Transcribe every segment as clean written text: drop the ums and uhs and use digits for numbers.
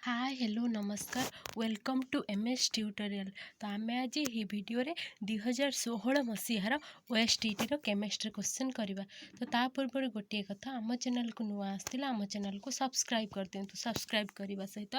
Hi hello नमस्कार welcome to MS tutorial. तो आम आज ये वीडियो रे 2016 मसीहार ओएसटीटी रो केमिस्ट्री क्वेश्चन करवा। तो ता पूर्व गोटे कथा आम चैनल को नुआ आसला आम चैनल को सब्सक्राइब कर दिंतु। सब्सक्राइब करने सहित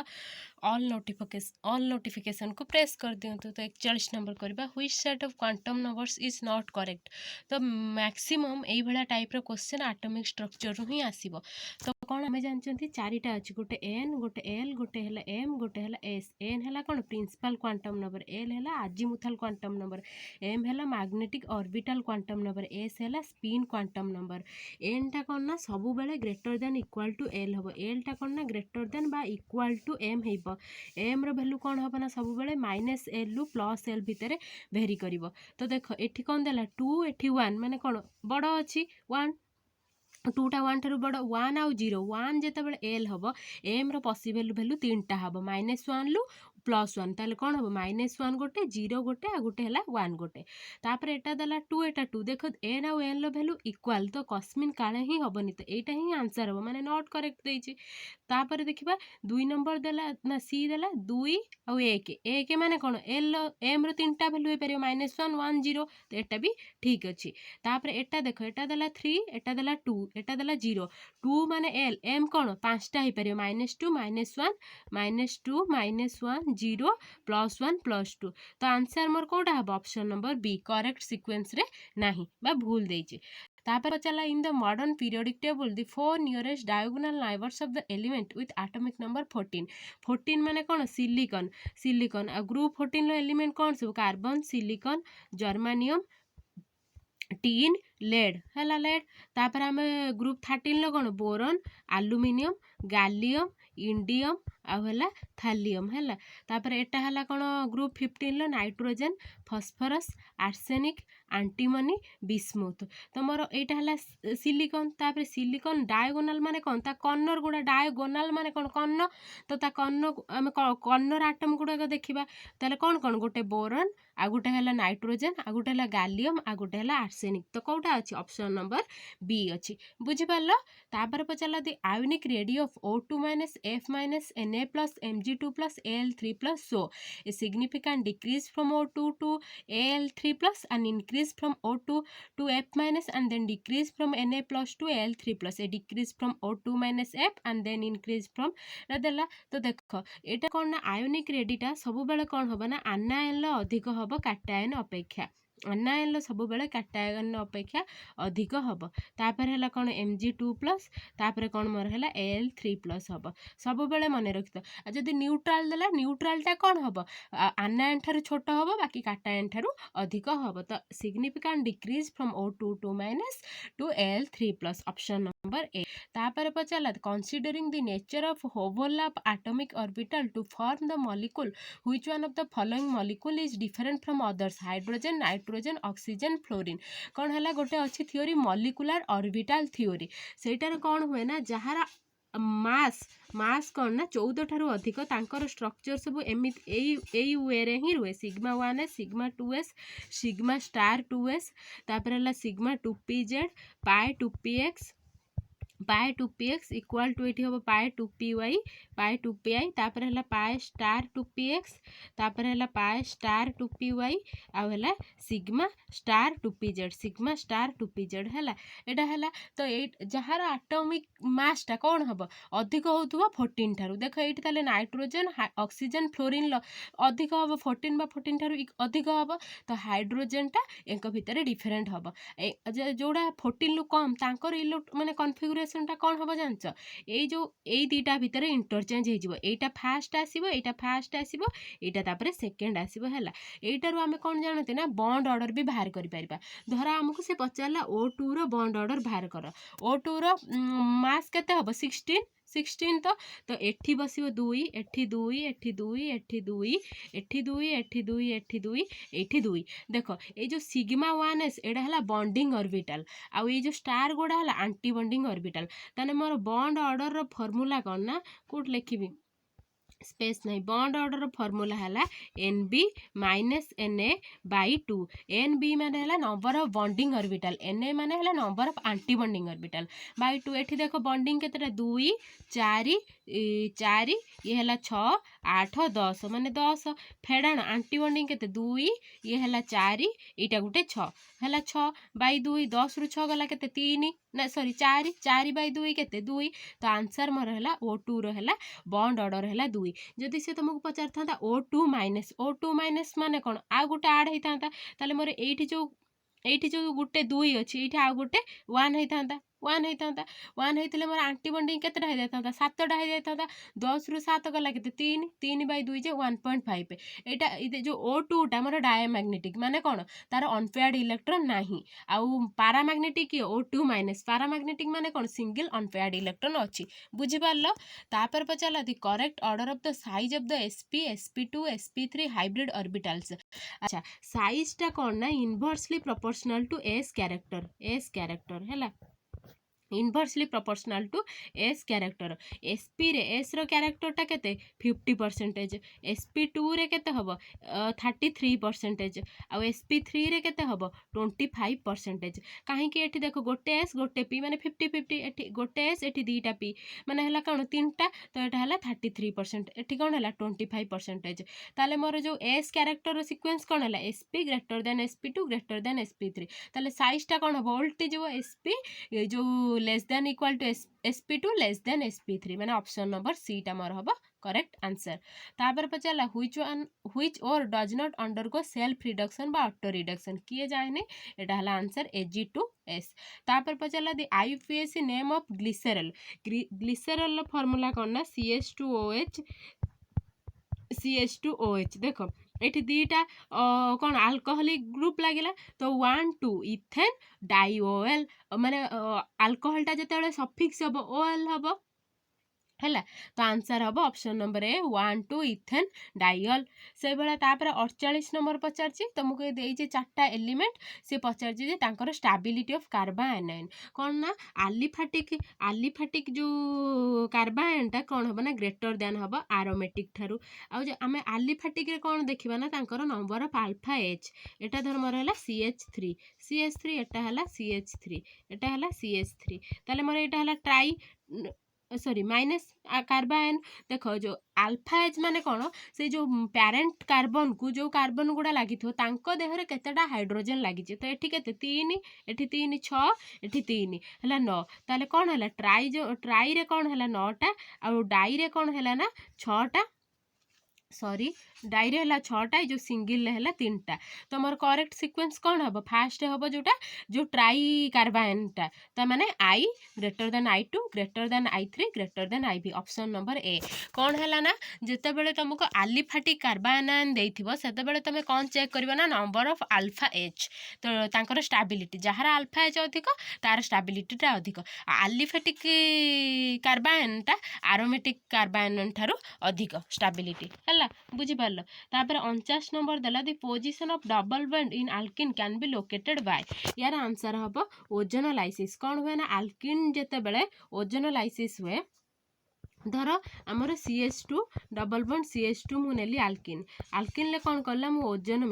ऑल नोटिफिकेशन को प्रेस कर दिंतु। तो 41 नंबर करवा which set of quantum numbers is not correct. तो मैक्सिमम यही भाया टाइप रो क्वेश्चन एटॉमिक स्ट्रक्चर रु ही आसीबो। तो कौन आम जानते चारिटा अच्छी गोटे एन गोटे एल गोटे है एम गोटे है एस। एन है कौन प्रिंसिपल क्वांटम नंबर, एल है आजिमुथल क्वांटम नंबर, एम है magnetic orbital quantum number, S है स्पिन क्वांटम नंबर। एन टा कौन ना सब बेले greater than equal to L हम, एल टा कौन ना ग्रेटर देन बा इक्वाल टू एम हो। एम रो वैल्यू कौन हम ना सब बेले माइनस एल रु प्लस एल भितर भेरी करिवो। तो देख एठी कौन देला 2 एठी 1 माने कौन बड़ अच्छी 1 2टा 1 ठारू बड़ 1 आउ 0 1 जिते एल हम एम रो पॉसिबल वैल्यू 3टा हम -1 लु +1 ताले कौन हम -1 गोटे 0 गोटे आ गोटे है 1 गोटे। तापर एटा देला 2 एटा 2 देख एन आउ एन लो वैल्यू इक्वाल तो कस्मिन काले ही हबनी तो एटा ही आंसर हम माने नॉट करेक्ट देछि। तापर देखिबा 2 नंबर देला ना सी देला 2 आउ 1 1 माने कौन एल एम रो 3टा वैल्यू हे परियो -1 1 0 तो एटा भी ठीक अछि। तापर एटा देखो एटा देला 3 एटा देला 2 एटा देला 0 2 माने एल एम कौन 5टा हे परियो -2 -2 -1 0 +1 +2। तो आंसर मोर कोडा हबो option number B correct sequence रे नाही बा भूल देछि। तापर चला in the modern periodic table the 4 nearest diagonal neighbours of the element with atomic number 14। 14 माने कौन सिलिकॉन सिलिकॉन आ ग्रुप 14 लो एलिमेंट कौन सब carbon silicon germanium tin lead है लेड। तापर आम ग्रुप 13 लो कौन बोरन आलुमिनियम गालियम इंडियम आला थालियम है। तापर एटा है कौन ग्रुप 15 लो nitrogen phosphorus arsenic antimony bismuth. तो मोर यहाँ है सिलिकॉन। तापर सिलिकॉन डायगोनल माने कौन ता कर्नर गुड़ा डायगोनल माने कौन कर्ण तो ता कर्ण आम कर्नर आटम गुड़ाक देखा ताले कौन कौन गोटे बोरन आ गोटे है नाइट्रोजन आ गोटे है गालियम आ गोटे है आर्सेनिक। तो कौटा अच्छी ऑप्शन नंबर बी अच्छी बुझिपार। तापर पचारा the ionic radii of O2 F Na plus Mg2 plus Al3 plus so a significant decrease from O2 to Al3 plus and increase from O2 to F minus and then decrease from Na plus to Al3 plus a decrease from O2 minus F and then increase from देला। तो देख एटा कौन ना ionic रेडीटा सब बेले कौन हम ना आनायन अधिक हम काटायन अपेक्षा आनायन सब बेले काटायन अपेक्षा अधिक हम। तापर है कौन Mg2 प्लस तापर कौन मोर है Al3 प्लस हम सब बेले मन रखी। तो जदि न्यूट्राल देला न्यूट्रालटा कौन हम आनायन ठारू छोट हम बाकी काटायन ठारू अधिक हम। तो significant decrease from O2 two minus to Al3 plus option number A. तापर पचारा considering the nature of overlap atomic orbital to form the molecule which one of the following molecule is different from others hydrogen nitrogen oxygen fluorine. कौन है गोटे अच्छी theory molecular orbital theory सेटार कौन हुए ना जहार मास कौन ना 14 ठारू अधिक तांकर स्ट्रक्चर सब एई वे रे ही रुए sigma 1s sigma 2s sigma star 2s तापर है sigma 2pz pi 2px pi 2px equal to ये हम पाई 2py पाई 2pi तापर है पाई स्टार 2px तापर है पाई स्टार 2py आउ है sigma star 2pz sigma star 2pz है एटा है। तो ये जहार एटॉमिक मासटा कौन हम अधिक होतुवा 14 ठारू देख ये ताले नाइट्रोजन ऑक्सीजन फ्लोरीन अधिक हम 14 बा 14 ठारू अधिक हम। तो हाइड्रोजनटा एक भितर डिफरेंट हम जोड़ा 14 लु कम तांकर माने कॉन्फिगरेशन टा कौन हम जानच ये जो ये दीटा भितर इंटरचेंज हो एटा फास्ट आसीबो एटा फास्ट आसीबो एटा तापर सेकंड आसीबो हैला। एटारु आमे कौन जानते ना बॉन्ड ऑर्डर भी बाहर करि परिबा। धरा हमको से पचारला O2 रो बॉन्ड ऑर्डर बाहर कर O2 रो मास केते हबो 16 तो एठी बसिबो 2 एठी 2 एठी 2 एठी 2 एठी 2 एठी 2 एठी 2 एठी 2 देखो ये जो सिग्मा 1s एडा हला बॉन्डिंग ऑर्बिटल आउ ये जो स्टार गोडा हला एंटी बॉन्डिंग ऑर्बिटल। ताने मोर बॉन्ड ऑर्डर रो फार्मूला कौन ना कोट लिखिबी स्पेस नहीं बॉन्ड ऑर्डर फार्मूला है NB माइनस Na/2 NB माने है number of bonding orbital Na माने है number of anti bonding orbital by 2 एठी देखो बॉन्डिंग केतेटा 2 4 चारि ये है 6 8 10 माने 10 फेड़ाण आंटीबॉन्डिंग केते 2 ये है 4 एटा गुटे 6 है 6 बाई 2 10 रु 6 गला केते 3 ना सॉरी 4 4 बाई 2 केते 2 तो आंसर मोर है O2 रो है बॉन्ड ऑर्डर है 2 जदि से तुमको पचार था O2 माइनस माने कौन आ गुटे आड होता ताले मोर एठी जो गुटे 2 अच्छी ये आ गुटे 1 होता 1 होता 1 होते मोर आंटीबॉन्डिंग केतेटा हो जाता 7टा हो जाता 10 रु 7 गला के 3 3 बाई 2 जे 1.5 एटा जो O2 टा मोर डायमैग्नेटिक माने कौन तार अनपेयर्ड इलेक्ट्रॉन नाही आउ पैरामैग्नेटिक O2 माइनस पैरामैग्नेटिक माने कौन सिंगल अनपेयर्ड इलेक्ट्रॉन अच्छी बुझी पारलो तापर पचाला the correct order of the size of the sp sp2 sp3 hybrid orbitals अच्छा साइज टा कौन ना inversely proportional to S character हैला inversely proportional to S character SP रे एस रो कैरेक्टर टा केते 50% sp2 रे केते हबो 33% आ sp3 रे केते हबो 25% काहे कि एठी देखो गोटे एस गोटे पी माने 50-50 एठी गोटे एस एठी दीटा पी माने हला कोन तीनटा तो एटा हला 33% एठी कोन हला 25% ताले मोर जो एस कैरेक्टर रो सीक्वेंस कोन हला sp greater than sp2 greater than sp3 ताले साइज टा कोन हबो उल्टी जो sp जो less than equal to sp2 less than sp3 माने ऑप्शन नंबर सी टा मोर हबो करेक्ट आंसर तापर पचाला which ore does not undergo self reduction बा ऑटो रिडक्शन किए जाएनी एटा हला आंसर Ag2S तापर पचाला the IUPAC name of glycerol formula कोन ना CH2OH देखो एठी दीटा कौन अल्कोहलिक ग्रुप लगिला तो 1 2 इथेन डाइओएल माने अल्कोहल टा जते सफिक्स हबो ओएल हबो हैला तो आंसर हम ऑप्शन नंबर ए 1 2 इथेन डाइल से भाया तापर 48 नंबर पचार तुमको देइचे चारटा एलिमेंट से पचार स्टेबिलिटी ऑफ कार्बायनाइन कौन ना आलिफाटिक जो कार्बायनटा कौन हम ना ग्रेटर देन हम आरोमेटिक ठारू आम आलिफाटिक रे कौन देखा ना नंबर ऑफ अल्फा एच एटा धर मोर है CH3 एटा है CH3 एटा है CH3 ताले मोर एटा है ट्राई सॉरी माइनस कार्बायन देख जो अल्फा एच माने कौन से जो पैरेंट कार्बन को जो कार्बन गुड़ा लगी देहरे केतेटा हाइड्रोजन लगी तो ये केते 3 एठी 3 6 एठी 3 है 9 ताले कौन है ट्राई रे कौन है 9टा आ डाई रे कौन है ना 6टा सॉरी डायरी है 6टा जो सिंगल है 3टा तो मोर करेक्ट सीक्वेंस कौन हम फास्ट हम जोटा जो ट्राई कार्बायनटा तो माने I greater than I2 greater than I3 greater than IB option number ए कौन है ना जिते बेले तुमको आलिफाटिक कार्बायन देइथिबो सेते बेले तुम कौन चेक करबो ना नंबर ऑफ अल्फा एच तो तांकर स्टेबिलिटी जहार अल्फा एच अधिक तार स्टेबिलिटीटा अधिक आलिफाटिक कार्बायनटा आरोमेटिक कार्बायन ठारू अधिक स्टेबिलिटी है बुझिपार तापर 49 नंबर देला the position of double bond in alkene can be located by यार आंसर हम ओजोनोलाइसिस कौन हुए ना अल्किन जेते बेले ओजोनोलाइसिस हुए धर आमर CH2 डबल बॉन्ड CH2 मु नेली आल्किन ले कौन करला मु ओजोन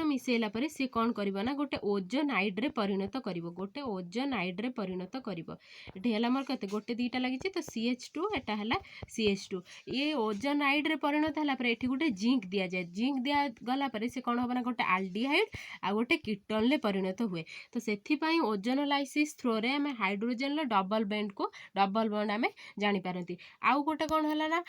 मिसेला पर सी कौन करिवो ना गोटे ओजोनाइड रे परिणत करिवो एठी हला मोर कते गोटे दीटा लागिछि तो CH2 एटा हला CH2 ये ओजोनाइड रे परिणत हला पर एठी गोटे जिंक दिया गला पर से कौन होबा ना गोटे आल्डिहाइड आ गोटे कीटोन ले परिणत हुए तो सेथि पई ओजोनोलाइसिस थ्रो रे हमें हाइड्रोजन लो डबल बॉन्ड हमें जानि पारंती आउ गोटे कौन है ना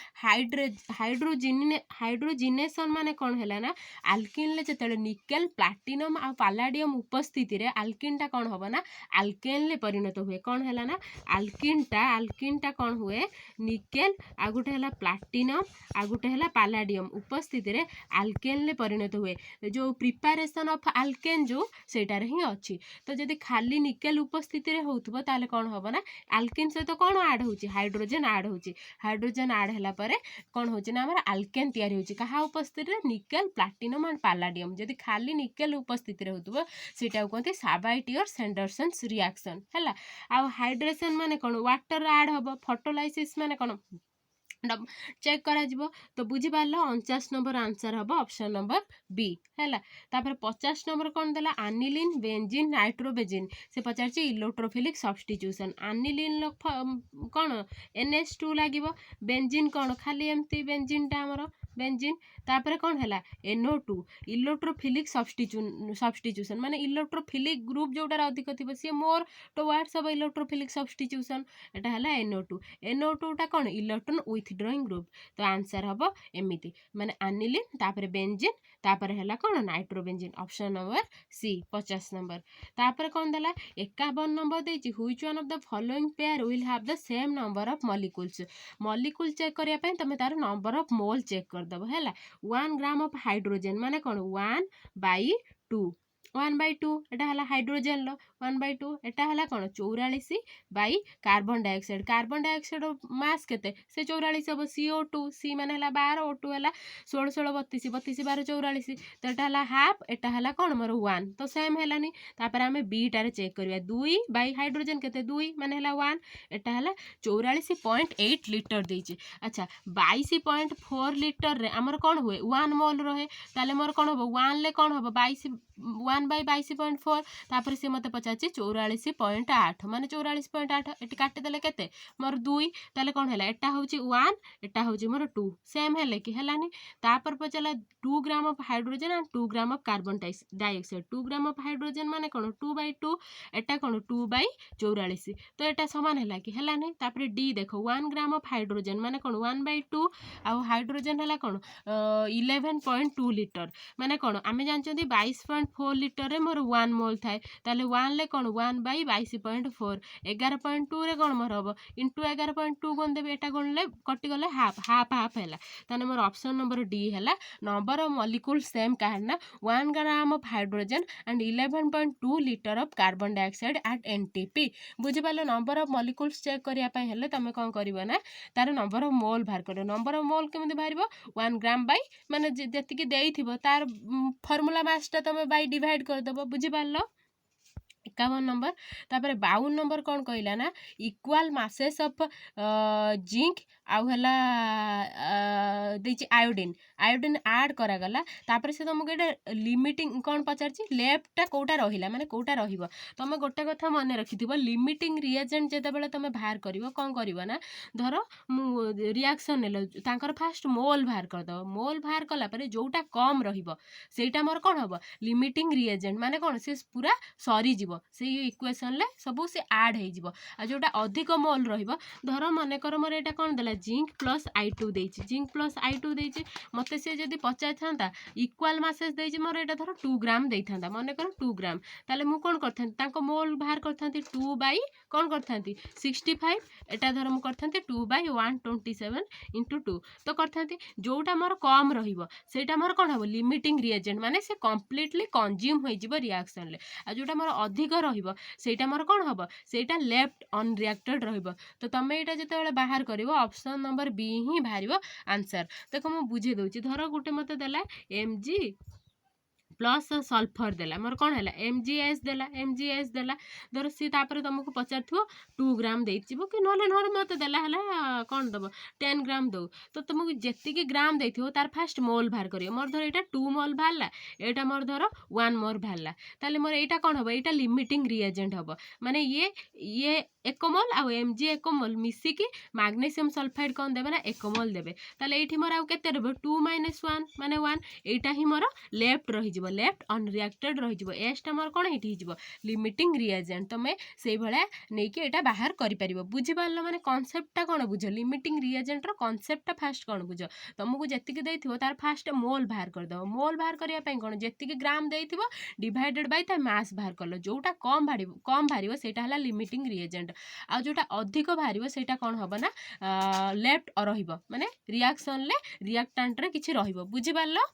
हाइड्रोजिनेशन माने कौन है ना आल्किन ले जते निकेल प्लाटिनम आ पालाडियम उपस्थिति रे आल्किन टा कौन होबा ना आल्केन ले परिणत हुए कौन है ना आल्किन टा कौन हुए निकेल आ गोटे है प्लाटिनम आ गोटे है पालाडियम उपस्थिति रे आल्केन ले परिणत हुए जो प्रिपरेशन ऑफ आल्केन जो सेटार ही अच्छी तो जदि खाली निकेल उपस्थिति रे होउथबो ताले कौन होबा ना आल्किन सहित कौन ऐड होची हाइड्रोजन ऐड हैला परे कौन होची ना हमर आल्केन तयारी होची कहा उपस्थिति रे निकेल प्लाटिनम एंड पालाडियम जदि खाली निकेल उपस्थिति रे होतबो सेटा कहते साबाइटियर सैंडरसन्स रिएक्शन हैला आ हाइड्रेशन माने कौन वाटर ऐड हबो फोटोलाइसिस माने कौन चेक करा जिवो तो बुझी पारल 49 नंबर आंसर हम ऑप्शन नंबर बी है। तापर 50 नंबर कौन देला आनिलीन बेंजीन नाइट्रोबेजिन से पचार इलेक्ट्रोफिलिक सब्स्टिट्यूशन आनिलीन कौन NH2 लगे बेंजीन कौन खाली एमती बेंजीन टा आमर बेंजीन तापर कौन है NO2 इलेक्ट्रोफिलिक सब्स्टिट्यूशन माने इलेक्ट्रोफिलिक ग्रुप जोटार अधिक थी सी more towards of electrophilic substitution एटा है NO2 टा कौन इलेक्ट्रॉन विथड्रॉइंग ग्रुप तो आंसर हम एमती माने आनिलीन तापर बेंजीन तापर है कौन nitrobenzene option number C 50 number तापर कौन देला 51 नंबर देछि which one of the following pair will have the same number of molecule check करिया पय तमे तार नंबर ऑफ मोल चेक कर दबो हैला 1 ग्राम ऑफ हाइड्रोजन माने कौन 1/2 1/2 एटा हला हाइड्रोजन लो 1/2 एटा हला कौन 44 बाई कार्बन डाइऑक्साइड मास केते से 44 हम CO2 सी माने हला 12 O2 हला 16 16 32 32 12 44 तो एटा हला हाफ एटा हला कौन मोर 1 तो सेम हेलानी तापर हमें बी टारे चेक करबा 2 बाई हाइड्रोजन केते 2 माने हला 1 एटा हला 44.8 लिटर देछि अच्छा 22.4 लिटर रे हमर कौन हुए 1 मोल रहे ताले मोर कौन हो 1 ले कौन हो 22 1/22.4 तापर से मते पचाछि 44.8 माने 44.8 एटी काटि देले केते मोर 2 ताले कोन हैला एटा होची 1 एटा होची मोर 2 सेम हैले कि हैलानी तापर पचला 2 gram of hydrogen and 2 gram of carbon dioxide 2 gram of hydrogen माने कोन 2/2 एटा कोन 2/44 तो एटा समान हैला कि हैलानी तापर डी देखो 1 ग्राम ऑफ हाइड्रोजन माने कोन 1/2 आ हाइड्रोजन हैला कोन 11.2 लिटर माने कोन आमे जानचंदी 22.4 लिटर रे मोर 1 मोल थाए ताले 1 ले कोन 1/22.4 11.2 रे कोन मोर हबो इनटू 11.2 कोन देबे एटा कोन ले कटि गले हाफ हैला ताने मोर ऑप्शन नंबर डी हैला नंबर ऑफ मॉलिक्यूल सेम कहना 1 gram of hydrogen and 11.2 litre of carbon dioxide at NTP बुझि पालो नंबर ऑफ मॉलिक्यूल्स चेक करिया पय हेले तमे कोन करिवो ना तार नंबर ऑफ मोल बाहर करो नंबर ऑफ मोल केमते बाहरिबो 1 ग्राम बाई माने जेतिकी देइथिबो तार फॉर्मूला मासटा तमे बाई डिवाइड कर दबो बुझि पालो 51 नंबर तापर 52 नंबर कौन कहला ना इक्वाल मासेस ऑफ जिंक आउ हला देछि आयोडीन ऐड करा गला तापर से तुमको एटा लिमिटिंग कौन पचारछि लेफ्टटा कोटा रहिला माने कोटा रहिबो तमे गोटे कथा माने रखिथिबो लिमिटिंग रिएजेंट जेते बेले तमे बाहर करिवो कोन करिवो ना धरो मु रिएक्शन नेलो तांकर फास्ट मोल बाहर कर दो मोल बाहर कला परे जोटा कम रहिबो सेटा मोर कोन हबो लिमिटिंग रिएजेंट माने कोन से पूरा सरी जीवो से इक्वेशन ले सबू से ऐड हे जीवो आ जोटा अधिक मोल रहिबो धरो माने कर मोर एटा कोन देला जिंक प्लस I2 देछि जिंक प्लस I2 देछि मते से जदी पचाय थांता इक्वल मासेस देछि मोर एटा धरो 2 ग्राम देइ थांता माने कर 2 ग्राम ताले मु कोन करथांती तांको मोल बाहर करथांती 2 बाई कोन करथांती 65 एटा धरो मु करथांती 2/127 * 2 तो करथांती जोटा मोर कम रहिबो सेटा मोर कोन हबो लिमिटिंग रिएजेंट माने से कंप्लीटली कंज्यूम होई जिवो रिएक्शन ले आ जोटा मोर अधिक रहिबो सेटा मोर कोन हबो सेटा लेफ्ट अनरिएक्टेड रहिबो तो तमे एटा जते बेले बाहर करिवो ऑप्शन नंबर बी ही बाहरिबो आंसर देखो मु बुझे दोछि धरो गुटे मते देला Mg प्लस सल्फर देला मोर कौन है MgS देला धर सी तापर तुमको पचार 2 ग्राम देइथिबो कि नले नर मत देला हला कौन दबो 10 ग्राम दो तो तुमको जेतिकी ग्राम देइथिबो तार फास्ट मोल बाहर करियो मोर धर एटा 2 मोल बाहरला एटा मोर धर 1 मोल बाहरला ताले मोर एटा कौन हबो एटा लिमिटिंग रिएजेंट हबो माने ये 1 मोल आ Mg 1 मोल मिसी की मैग्नीशियम सल्फाइड कौन देबे ना 1 मोल देबे ताले एठी मोर आ केते रहबो 2 - 1 माने 1 एटा ही मोर लेफ्ट रहि जिवो लेफ्ट अनरिएक्टेड रहि जिवो एस्टा मोर कोन हिटी जिवो लिमिटिंग रिएजेंट तमे सेई भले नै कि एटा बाहर करि परिबो बुझि पारलो माने कांसेप्टटा कोन बुझो लिमिटिंग रिएजेंट रो कांसेप्टटा फास्ट कोन बुझो तुमको जेतिकी देइथिबो तार फास्ट मोल बाहर कर दो मोल बाहर करिया पई कोन जेतिकी ग्राम देइथिबो डिवाइडेड बाय ता मास बाहर करलो जोटा कम भारिबो सेटा हला लिमिटिंग रिएजेंट आ जोटा अधिक भारिबो सेटा कोन हबो ना लेफ्ट रहिबो माने रिएक्शन ले रिएक्टेंट रे किछि रहिबो बुझि पारलो।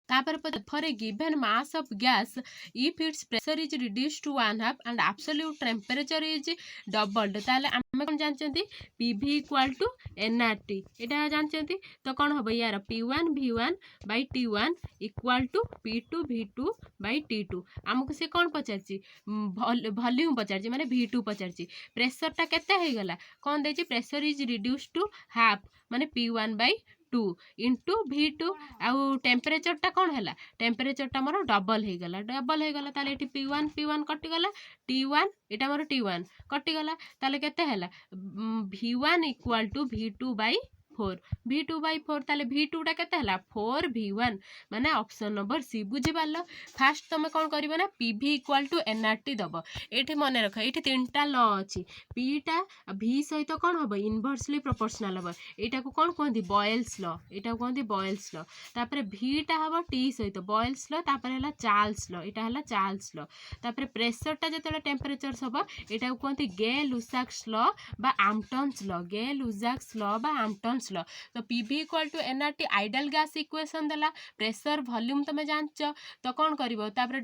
तापर for a given mass of gas if its pressure is reduce to 1/2 and absolute temperature is doubled ताले आम कौन जानते पीवी इक्वाल टू एनआरटी यहाँ जानते तो कौन हम यार P1 V1 by T1 equal to P2 V2 by T2 आमको से कौन पचार वॉल्यूम पचार माने V2 पचार प्रेशरटा केते गला कौन दे pressure is reduce to half माने P1 by 2 इंटू V2 आउ टेम्परेचरटा कौन है टेम्परेचरटा मोर डबल हो गला ताले एटी P1 कटिगला T1 एटा मोर T1 कटिगला ताले केते हैला V1 equal to V2 by 4 V2 by 4 ताले V2 टा केते हैला 4 V1 माने ऑप्शन नंबर सी बुझी पारलो फास्ट तुम कौन करिवो ना PV इक्वल टू एनआरटी दबो एठी मने रख एठी तीनटा लॉ अछि P टा V सहित कौन हबो इनवर्सली प्रोपोर्शनल हबो एटा को कौन कहंदी बॉयल्स लॉ एटा को कहंदी बॉयल्स लॉ तापर V टा हबो T सहित बॉयल्स लॉ तापर हैला चार्ल्स लॉ एटा हैला चार्ल्स लॉ तापर प्रेशर टा जतले टेम्परेचर हबो एटा को कहंदी गे-लुसाक्स लॉ बा आम्पटन्स लॉ गे-लुसाक्स लॉ बा आम्पटन्स लॉ तो PV equal to NRT ideal gas equation देला प्रेशर वॉल्यूम तुम जानच तो कौन करिवो तापर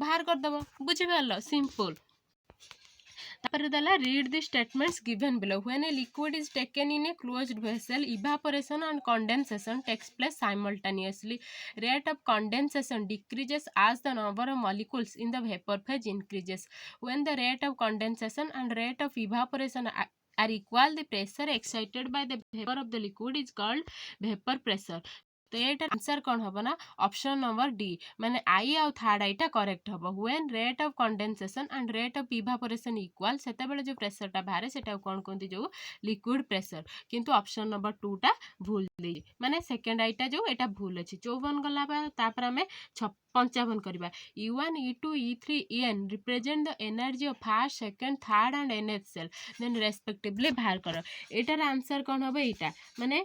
बाहर कर दबो बुझि पारलो सिंपल तापर देला read the statements given below when a liquid is taken in a closed vessel evaporation and condensation takes place simultaneously rate of condensation decreases as the number of molecules in the vapor phase increases when the rate of condensation and rate of evaporation are equal the pressure excited by the vapor of the liquid is called vapor pressure तो ये answer कौन हम ना option number D माने आई आउ third आईटा correct हम when rate of condensation and rate of evaporation equal सेते बेले जो प्रेशरटा बाहर सेटा कौन कहते जो लिक्विड प्रेशर किंतु ऑप्शन नंबर 2 टा भूल दे माने सेकंड आईटा जो एटा भूल अछि 54 गला तापर हमें 55 करबा E1 E2 E3 En represent the energy of first second third and nth shell then respectively बाहर कर एटार आंसर कौन हम एटा माने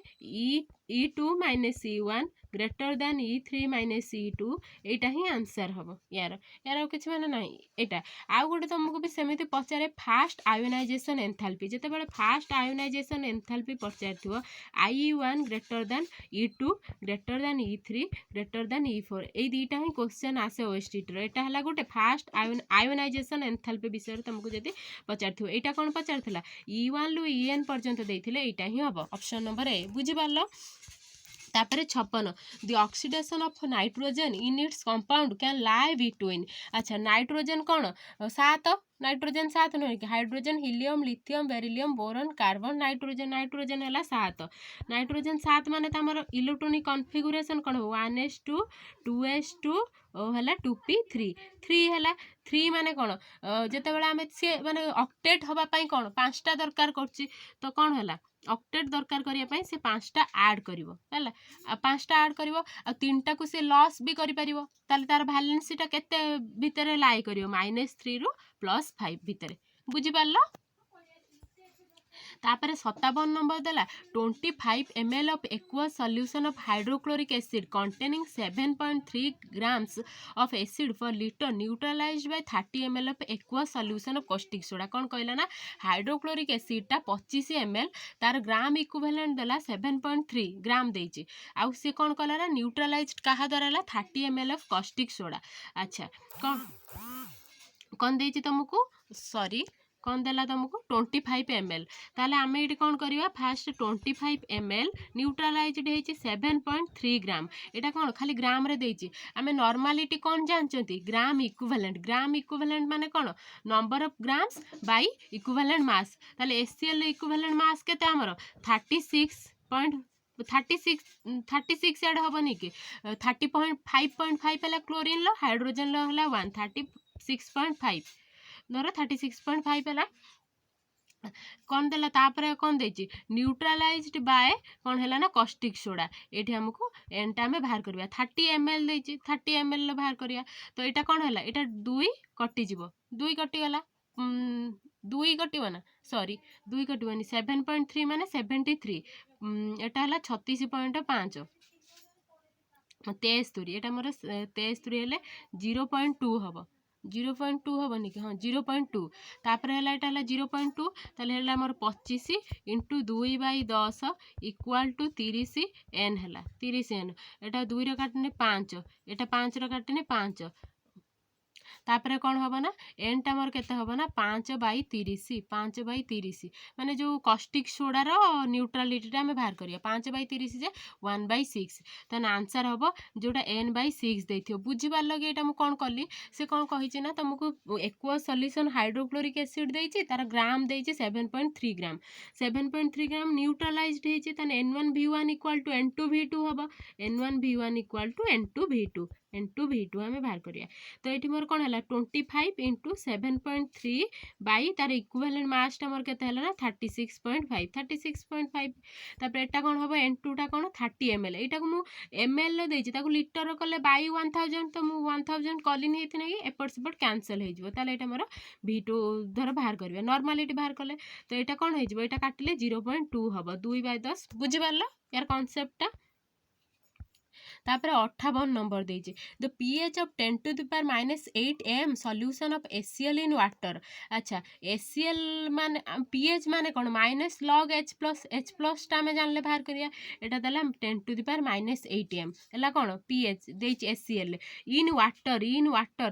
E2 minus E1 greater than E3 minus E2 एटा ही आंसर हम यार यार किछ माने नहीं एटा आ गोटे तुमको भी सेमिति पचारे फास्ट आयोनाइजेशन एंथैल्पी जते बेले फास्ट आयोनाइजेशन एंथैल्पी पचारथिवो I1 greater than E2 greater than E3 greater than E4 ए दीटा ही क्वेश्चन आसे ओएसटीटी रो एटा हला गोटे फास्ट आयोनाइजेशन एंथैल्पी विषय तुमको जदी पचारथिवो एटा कोन पचारथिला E1 लु En पर्यंत देथिले एटा ही हबो ऑप्शन नंबर ए बुझी पारलो तापर 56 the oxidation of nitrogen in its compound can lie between अच्छा नाइट्रोजन कौन 7 नाइट्रोजन 7 नुहे कि hydrogen helium lithium beryllium boron carbon nitrogen है 7 नाइट्रोजन 7 माने तमर इलेक्ट्रॉनिक कॉन्फ़िगरेशन कौन हो 1s2 2s2 है 2p3 3 3 माने कौन जिते बड़े आम सी माने ऑक्टेट हवापाई कौन 5टा दरकार कर तो कौन है ऑक्टेट दरकार करने से 5टा ऐड करिवो हैला 5टा ऐड करिवो आ 3टा को से लॉस भी करि परिवो ताले तार वैलेंसीटा केते भितरे लाई करिवो -3 रु +5 भितरे बुझी पारलो तापर 57 नंबर देला 25 ml of aqueous solution of hydrochloric acid containing 7.3 grams of acid per liter neutralized by 30 ml of aqueous solution of caustic soda कौन कहला ना हाइड्रोक्लोरिक एसिड टा 25 ml तार ग्राम इक्विवेलेंट देला 7.3 ग्राम देछि आउ से कौन कहला ना न्यूट्रलाइज्ड कहा द्वारा 30 ml of caustic soda अच्छा कौन देछि तुमको सॉरी कौन देला तुमको 25 ml ताले आम ये कौन करवा फास्ट 25 ml न्यूट्रलाइज्ड होती 7.3 ग्राम यहाँ कौन खाली ग्राम रे देछि आमे नॉर्मालिटी कौन जानते ग्राम इक्विवेलेंट माने कौन number of grams by equivalent mass ताले HCl इक्विवेलेंट मास केते हमर 36 एड हेनी कि 30.5 है क्लोरीन लो हाइड्रोजन लो है 136.5 धर 36.5 है कौन देला तापर कौन देछि न्यूट्रलाइज्ड बाय कौन है ना कॉस्टिक सोडा ये हमको एनटा में बाहर करवा 30 ml देछि 30 ml बाहर करिया तो यहाँ कौन है यहाँ 2 कटिଯିव 2 कटिगला 2 कटिव ना सॉरी 2 कटिवनी 7.3 माने 73 एटा है 36.5 73 एटा मोर 73 हेले 0.2 हम 0.2 हेनी कि हाँ 0.2 तापर है यहाँ है 0.2 ताले है मोर 25 इंटू 2/10 इक्वाल टू 30 n है 30 n एटा 2 रे काटने 5 एटा 5 रे काटने 5 तापर कौन हम ना एन टा मोर केते हम ना 5/30 माने जो कॉस्टिक सोडार न्यूट्रालिटी आम बाहर करिया 5/30 जे 1/6 ताने आंसर हम जोटा n/6 देथियो बुझी पारल कि एटा मु कोन कली से कोन कहिछि ना तुमको एक्वस सॉल्यूशन हाइड्रोक्लोरिक एसिड देछि तार ग्राम देछि 7.3 ग्राम 7.3 ग्राम न्यूट्रलाइज्ड हेछि ताने n1v1 = n2v2 हबो n1v1 = n2v2 n2v2 आम बाहर करिया तो ये मोर कौन है 25 इंटू 7.3 बाई तार इक्विवेलेंट मासटा मोर केते है ना 36.5 36.5 तापर एटा कौन हम n2टा कौन 30 ml एटा को मु ml देछि ताको लिटर कले बाई 1000 तो मु 1000 कलिन हेति नै एपट सेपट कैंसिल हे जिवो ताले एटा मोर v2 धर बाहर करबे नॉर्मलिटी बाहर कले तो एटा कौन हे जिवो एटा काटिले 0.2 हबो 2/10 बुझि पारलो यार कांसेप्टटा तापर 58 नंबर देछि द pH ऑफ 10 to the power -8 m solution of HCl in water अच्छा HCl माने pH माने कोन -log H प्लस टा में जानले बाहर करिया एटा दला 10 to the power -8 m एला कोन pH देछि HCl इन वाटर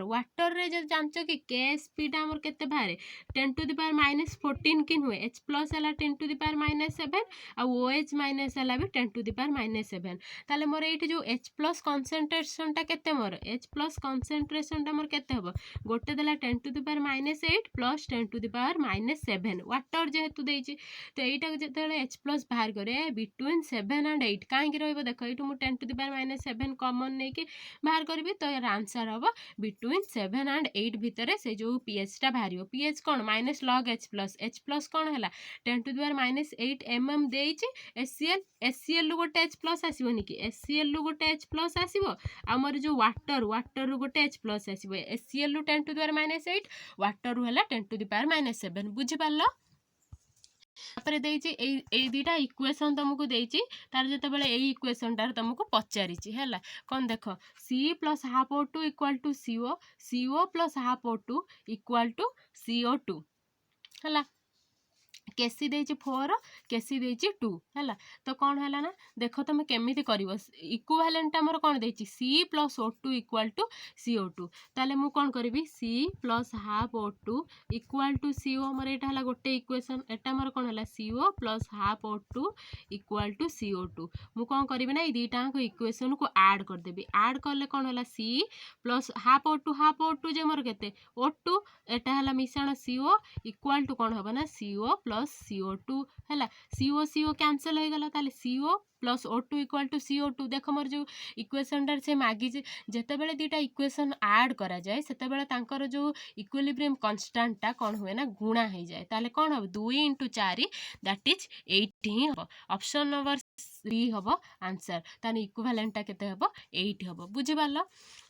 वाटर रे जे जानचो कि KSP टा हमर केते बाहर 10 to the power -14 किन हुए H प्लस एला 10 to the power -7 आ OH माइनस एला भी 10 to the power -7 ताले मोर एठी जो H प्लस कॉन्सेंट्रेशन टा केते मोर H प्लस कॉन्सेंट्रेशन टा मोर केते हबो गोटे देला 10 to the power -8 plus 10 to the power -7 water जेहेतु देछि तो एटा जेतेले H प्लस बाहर करे बिटवीन 7 एंड 8 काहे कि रहबो देखो एठु मु 10 to the power -7 कॉमन नै कि बाहर करबी तो यार आंसर हबो बिटवीन 7 एंड 8 भितरे से जो pH टा बाहरियो pH कोन -log H प्लस कोन हला 10 to the power -8 mm देछि HCl गोटे H प्लस आसीबोनी कि HCl गोटे H प्लस आसीबो हमर जो वाटर गोटे H प्लस आसीबो HCl 10 to the power -8 water हला 10 to the power -7 बुझि पारलो तापर देछि ए दुटा इक्वेशन तुमको देछि तार जते बेले ए इक्वेशन तार तुमको पचारिछि हैला कोन देखो C + ½ O2 = CO CO + ½ O2 = CO2 हैला केसी देछि 4 केसी देछि 2 हैला तो कौन हैला ना देखो तुम केमिति करिवो इक्विवेलेंट हमर कोन देछि C + O2 = CO2 ताले मु कोन करबी C + ½ O2 = CO हमर एटा हला गोटे इक्वेशन एटा हमर कोन हला CO + ½ O2 = CO2 मु कोन करबी ना ए दुटा को इक्वेशन को ऐड कर देबी ऐड करले कोन हला C + ½ O2 जे मोर केते O2 एटा हला मिश्रण CO = कोन हबा ना CO + CO2 हैला CO कैंसिल हो गला ताले CO + O2 = CO2 देखो मोर जो इक्वेशन डर से मागी जेते बेले दुटा इक्वेशन ऐड करा जाए सेते बेले तांकर जो इक्विलिब्रियम कांस्टेंट टा कोन होए ना गुणा हो जाए ताले कोन हो 2 × 4 दैट इज 8 ही हो ऑप्शन नंबर 3 हबो आंसर ताने इक्विवेलेंट टा केते हबो 8 हबो बुझि पारलो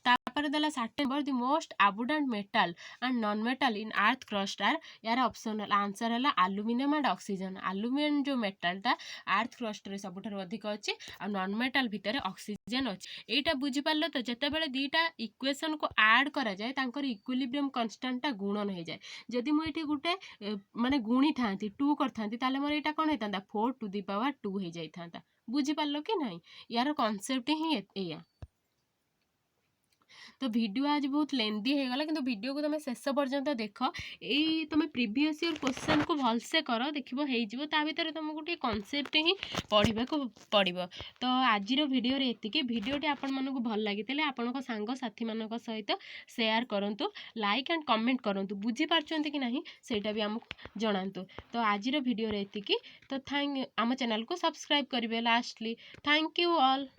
तापर देला 60 number the most abundant metal and non metal in earth crust are यार ऑप्शनल आंसर है एल्युमिनियम एंड ऑक्सीजन एल्युमिनियम जो मेटल टा अर्थ क्रस्ट रे सबुठार अधिक अछि आ नॉन मेटल भितर ऑक्सीजन अछि एटा बुझि पारलो तो जते बेले दीटा इक्वेशन को ऐड करा जाए तांकर इक्विलिब्रियम कांस्टेंट टा गुणन हो जाए जदि मु एठी गुटे माने गुणी थांती 2 करथांती ताले मोर एटा कोन हेतांता 4 to the power 2 हे जाई थांता बुझि पारलो कि नहीं यार कांसेप्ट ही एया तो वीडियो आज बहुत लेंदी हो गला किंतु वीडियो को तुम शेष पर्यंत देख यही तुम प्रीवियस ईयर क्वेश्चन को भलसे कर देखिबो हेजिबो ता भीतर तुमको टी कांसेप्ट ही पढ़िबा को पड़िबो तो आजिर वीडियो रे एतिकी वीडियोटी आपण मानको भल लागितले आपण को सांग साथी मानक सहित शेयर करंतु लाइक एंड कमेंट करंतु बुझी पारछन्ते कि नहीं सेटा भी हमको जणांतु तो आजिर वीडियो रे एतिकी तो थैंक आम चैनल को सब्सक्राइब करिवे लास्टली थैंक यू ऑल।